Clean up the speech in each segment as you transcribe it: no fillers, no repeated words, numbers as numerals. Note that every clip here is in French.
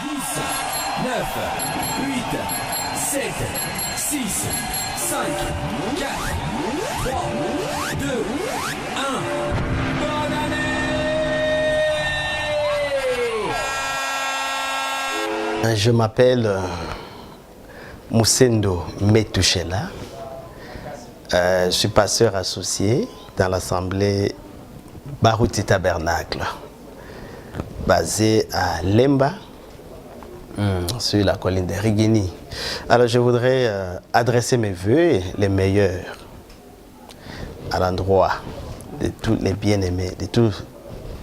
9, 8, 7, 6, 5, 4, 3, 2, 1. Bonne année! Je m'appelle Moussendo Metouchela. Je suis pasteur associé dans l'assemblée Barouti Tabernacle, basée à Lemba, sur la colline de Rigini. Alors je voudrais adresser mes vœux les meilleurs à l'endroit de tous les bien-aimés, de tous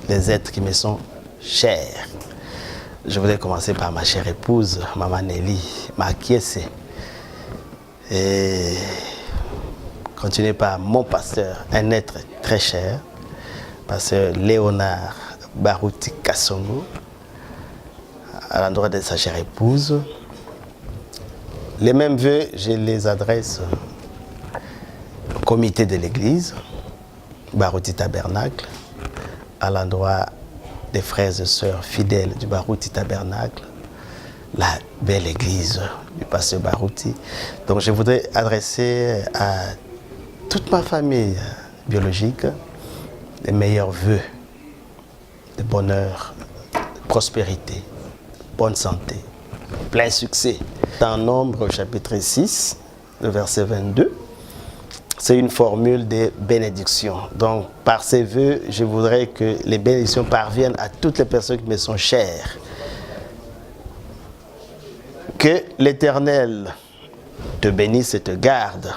les êtres qui me sont chers. Je voudrais commencer par ma chère épouse, Maman Nelly, ma Kiese. Et continuer par mon pasteur, un être très cher, pasteur Léonard Barouti Kassongo, à l'endroit de sa chère épouse. Les mêmes vœux, je les adresse au comité de l'église, Barouti Tabernacle, à l'endroit des frères et sœurs fidèles du Barouti Tabernacle, la belle église du pasteur Barouti. Donc je voudrais adresser à toute ma famille biologique les meilleurs vœux de bonheur, de prospérité, de bonne santé, plein succès. Dans Nombre chapitre 6, le verset 22, c'est une formule de bénédiction. Donc, par ces vœux, je voudrais que les bénédictions parviennent à toutes les personnes qui me sont chères. Que l'Éternel te bénisse et te garde.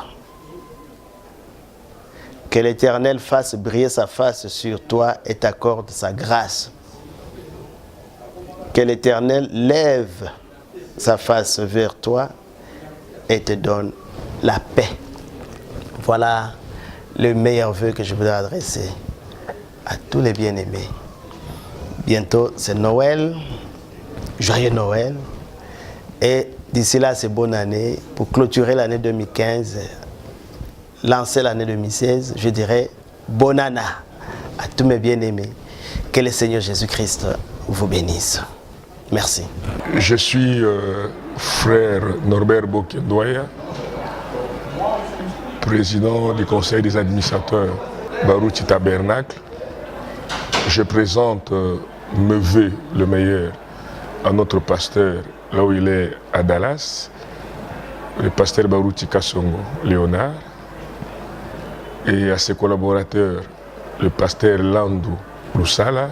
Que l'Éternel fasse briller sa face sur toi et t'accorde sa grâce. Que l'Éternel lève sa face vers toi et te donne la paix. Voilà le meilleur vœu que je voudrais adresser à tous les bien-aimés. Bientôt, c'est Noël. Joyeux Noël. Et d'ici là, c'est bonne année. Pour clôturer l'année 2015, lancer l'année 2016, je dirais bonne année à tous mes bien-aimés. Que le Seigneur Jésus-Christ vous bénisse. Merci. Je suis frère Norbert Bokendoya, président du conseil des administrateurs Barouti Tabernacle. Je présente mes vœux le meilleur à notre pasteur, là où il est à Dallas, le pasteur Barouti Kassongo Léonard, et à ses collaborateurs, le pasteur Landou Lusala,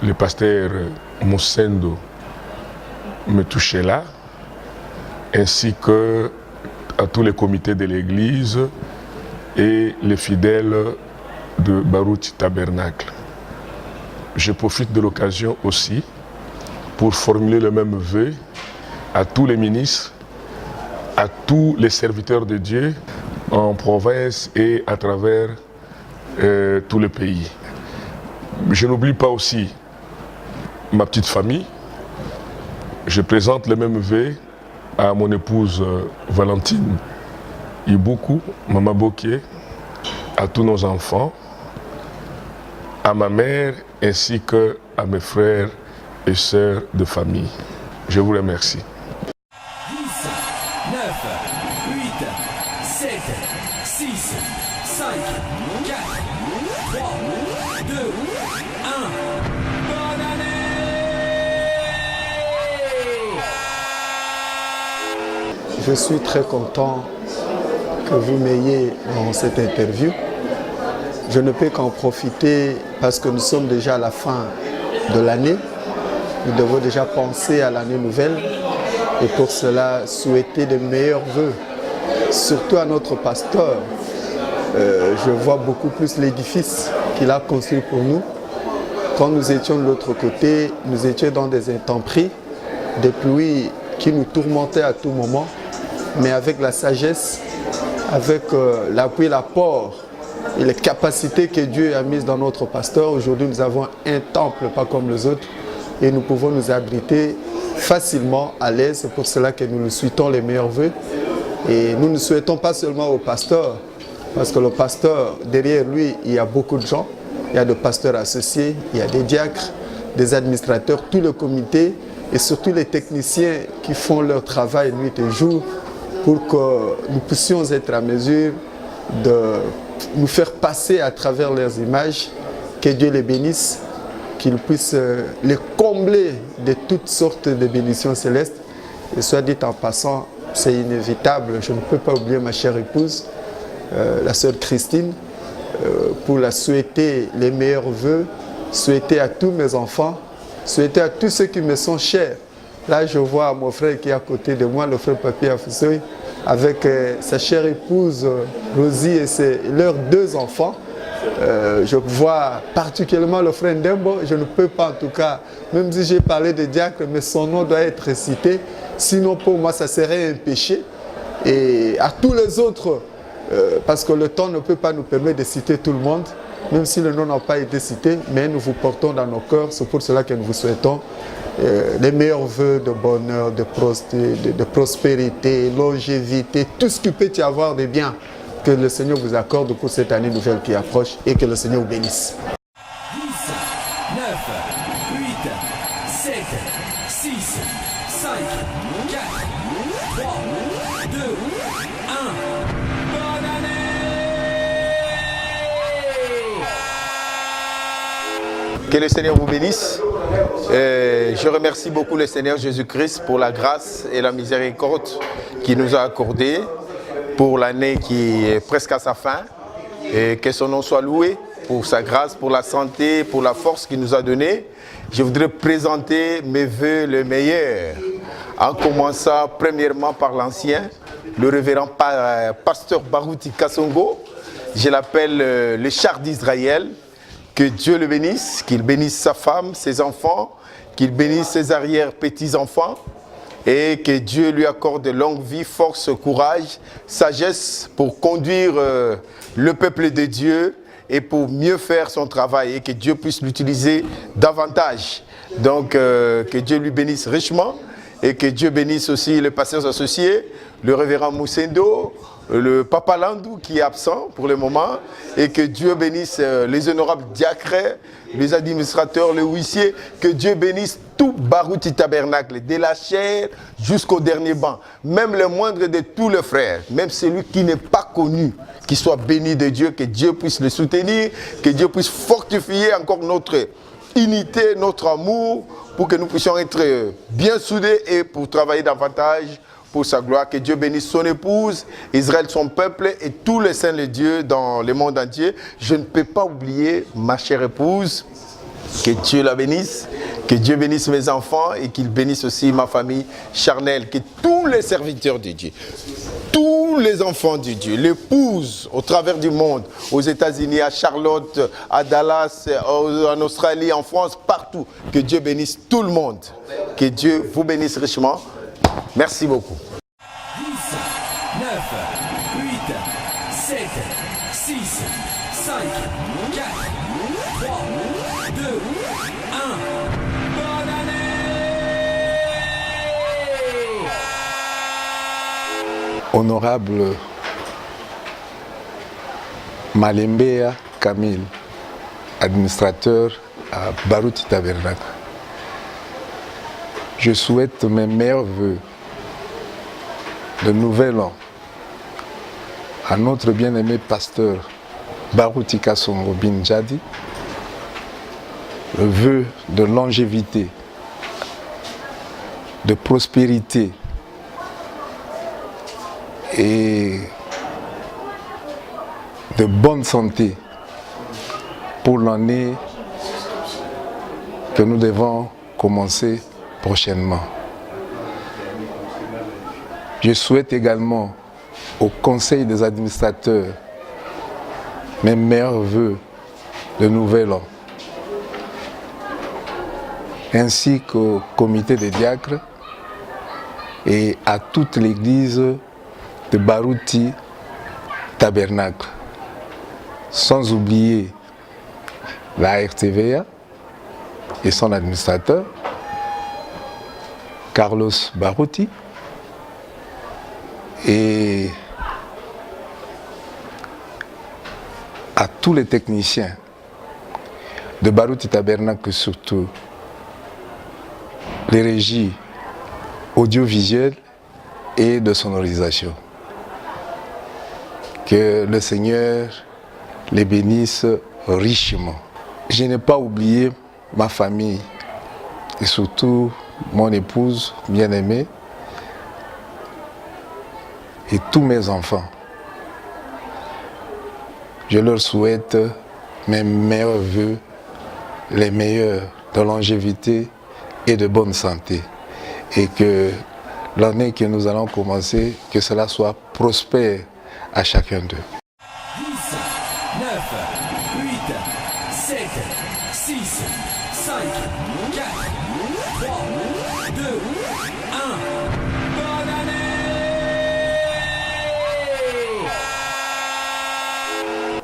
le pasteur Moussendo Metouchela, ainsi que à tous les comités de l'église et les fidèles de Barouti Tabernacle. Je profite de l'occasion aussi pour formuler le même vœu à tous les ministres, à tous les serviteurs de Dieu en province et à travers tout le pays. Je n'oublie pas aussi ma petite famille. Je présente le même vœu à mon épouse Valentine Iboukou, Maman Boké, à tous nos enfants, à ma mère ainsi qu'à mes frères et sœurs de famille. Je vous remercie. 10, 9, 8, 7, 6, 5, 4, 3, 2, 1. Bonne année! Je suis très content que vous m'ayez dans cette interview. Je ne peux qu'en profiter parce que nous sommes déjà à la fin de l'année. Nous devons déjà penser à l'année nouvelle et pour cela souhaiter de meilleurs vœux, surtout à notre pasteur. Je vois beaucoup plus l'édifice qu'il a construit pour nous. Quand nous étions de l'autre côté, nous étions dans des intempéries, des pluies qui nous tourmentaient à tout moment, mais avec la sagesse, avec l'appui, l'apport et les capacités que Dieu a mises dans notre pasteur. Aujourd'hui, nous avons un temple, pas comme les autres, et nous pouvons nous abriter facilement, à l'aise. C'est pour cela que nous nous souhaitons les meilleurs vœux. Et nous ne souhaitons pas seulement au pasteur, parce que le pasteur, derrière lui, il y a beaucoup de gens. Il y a des pasteurs associés, il y a des diacres, des administrateurs, tout le comité et surtout les techniciens qui font leur travail nuit et jour pour que nous puissions être à mesure de nous faire passer à travers leurs images. Que Dieu les bénisse, qu'il puisse les combler de toutes sortes de bénédictions célestes. Et soit dit en passant, c'est inévitable, je ne peux pas oublier ma chère épouse, la sœur Christine, pour la souhaiter les meilleurs vœux, souhaiter à tous mes enfants, souhaiter à tous ceux qui me sont chers. Là, je vois mon frère qui est à côté de moi, le frère Papi Afousoy, avec sa chère épouse Rosie et leurs 2 enfants. Je vois particulièrement le frère Ndembo. Je ne peux pas, en tout cas, même si j'ai parlé de diacre, mais son nom doit être cité. Sinon, pour moi, ça serait un péché. Et à tous les autres, parce que le temps ne peut pas nous permettre de citer tout le monde, même si le nom n'a pas été cité, mais nous vous portons dans nos cœurs. C'est pour cela que nous vous souhaitons les meilleurs vœux de bonheur, de prospérité, longévité, tout ce qui peut y avoir de bien. Que le Seigneur vous accorde pour cette année nouvelle qui approche et que le Seigneur vous bénisse. 10, 9, 8, 7, 6, 5, 4, 3, 2, 1. Bonne année! Que le Seigneur vous bénisse. Je remercie beaucoup le Seigneur Jésus-Christ pour la grâce et la miséricorde qu'il nous a accordée pour l'année qui est presque à sa fin. Et que son nom soit loué pour sa grâce, pour la santé, pour la force qu'il nous a donnée. Je voudrais présenter mes vœux les meilleurs, en commençant premièrement par l'ancien, le révérend pasteur Barouti Kassongo. Je l'appelle le char d'Israël. Que Dieu le bénisse, qu'il bénisse sa femme, ses enfants, qu'il bénisse ses arrière-petits-enfants et que Dieu lui accorde longue vie, force, courage, sagesse pour conduire le peuple de Dieu et pour mieux faire son travail et que Dieu puisse l'utiliser davantage. Donc que Dieu lui bénisse richement et que Dieu bénisse aussi les pasteurs associés, le révérend Moussendo, le Papa Landou qui est absent pour le moment, et que Dieu bénisse les honorables diacres, les administrateurs, les huissiers, que Dieu bénisse tout Barouti Tabernacle, de la chair jusqu'au dernier banc, même le moindre de tous les frères, même celui qui n'est pas connu, qui soit béni de Dieu, que Dieu puisse le soutenir, que Dieu puisse fortifier encore notre unité, notre amour, pour que nous puissions être bien soudés et pour travailler davantage pour sa gloire. Que Dieu bénisse son épouse, Israël son peuple et tous les saints de Dieu dans le monde entier. Je ne peux pas oublier ma chère épouse, que Dieu la bénisse, que Dieu bénisse mes enfants et qu'il bénisse aussi ma famille charnelle, que tous les serviteurs de Dieu, tous les enfants de Dieu, l'épouse au travers du monde, aux États-Unis, à Charlotte, à Dallas, en Australie, en France, partout, que Dieu bénisse tout le monde, que Dieu vous bénisse richement. Merci beaucoup. 10, 9, 8, 7, 6, 5, 4, 3, 2, 1. Bonne année! Honorable Malembea Camille, administrateur à Barouti Tabernacle. Je souhaite mes meilleurs vœux de nouvel an à notre bien-aimé pasteur Barouti Kassongo Binjadi, le vœu de longévité, de prospérité et de bonne santé pour l'année que nous devons commencer prochainement. Je souhaite également au Conseil des administrateurs mes meilleurs vœux de nouvel an, ainsi qu'au comité des diacres et à toute l'église de Barouti Tabernacle, sans oublier la RTVA et son administrateur, Carlos Barouti, et à tous les techniciens de Barouti Tabernacle surtout, les régies audiovisuelles et de sonorisation. Que le Seigneur les bénisse richement. Je n'ai pas oublié ma famille et surtout mon épouse bien-aimée et tous mes enfants. Je leur souhaite mes meilleurs vœux, les meilleurs de longévité et de bonne santé. Et que l'année que nous allons commencer, que cela soit prospère à chacun d'eux. 10, 9, 8, 7, 6, 5, 4, 3, 2, 1. Bonne année!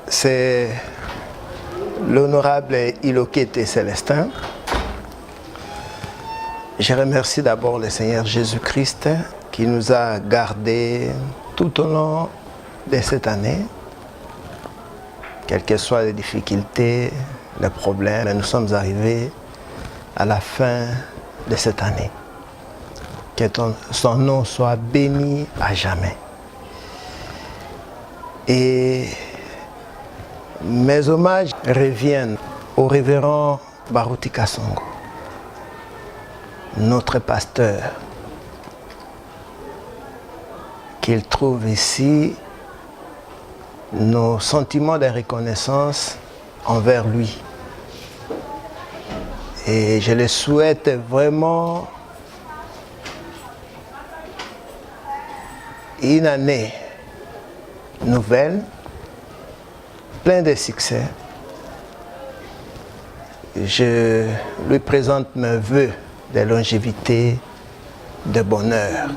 C'est l'honorable Ilokete Célestin. Je remercie d'abord le Seigneur Jésus-Christ qui nous a gardés tout au long de cette année. Quelles que soient les difficultés, les problèmes, nous sommes arrivés à la fin de cette année. Que son nom soit béni à jamais. Et mes hommages reviennent au révérend Baruti Kasongo, notre pasteur, qu'il trouve ici nos sentiments de reconnaissance envers lui. Et je le souhaite vraiment une année nouvelle, pleine de succès. Je lui présente mes vœux de longévité, de bonheur.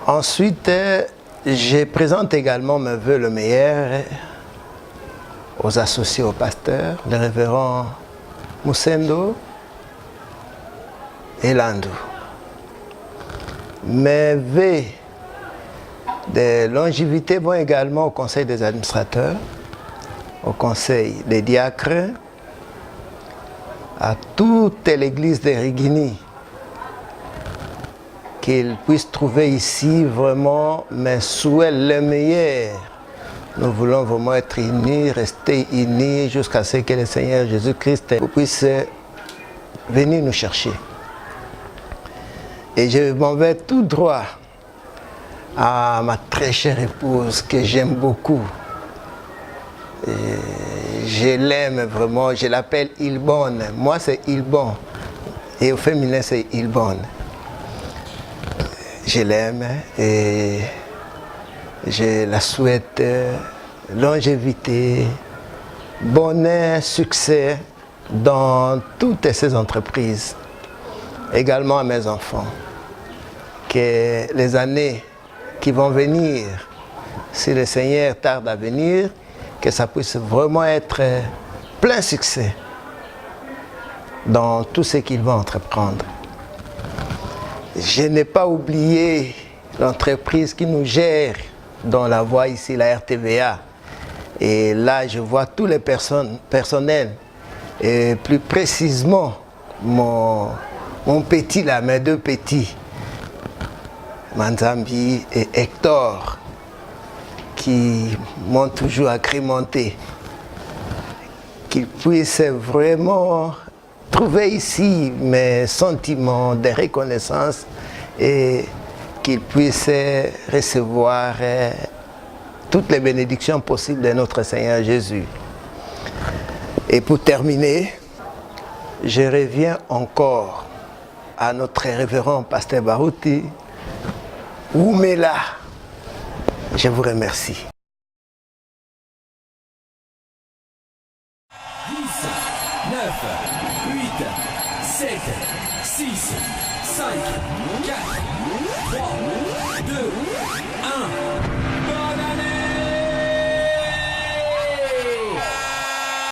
Ensuite, je présente également mes vœux le meilleur aux associés au pasteur, le révérend Moussendo et Landou. Mes vœux de longévité vont également au conseil des administrateurs, au conseil des diacres, à toute l'église de Rigini, qu'ils puissent trouver ici vraiment mes souhaits les meilleurs. Nous voulons vraiment être unis, rester unis jusqu'à ce que le Seigneur Jésus-Christ puisse venir nous chercher. Et je m'en vais tout droit à ma très chère épouse que j'aime beaucoup. Et je l'aime vraiment, je l'appelle Ilbonne. Moi c'est Ilbon et au féminin c'est Ilbonne. Je l'aime et je la souhaite longévité, bonheur, succès dans toutes ces entreprises. Également à mes enfants. Que les années qui vont venir, si le Seigneur tarde à venir, que ça puisse vraiment être plein succès dans tout ce qu'ils vont entreprendre. Je n'ai pas oublié l'entreprise qui nous gère, dont la voix ici, la RTVA. Et là, je vois tous les personnels, et plus précisément mon petit là, mes deux petits, Manzambi et Hector, qui m'ont toujours agrémenté. Qu'ils puissent vraiment trouver ici mes sentiments de reconnaissance et qu'ils puissent recevoir toutes les bénédictions possibles de notre Seigneur Jésus. Et pour terminer, je reviens encore à notre révérend pasteur Baruti Oumela. Je vous remercie. 10, 9, 8, 7, 6, 5, 4, 3, 2, 1.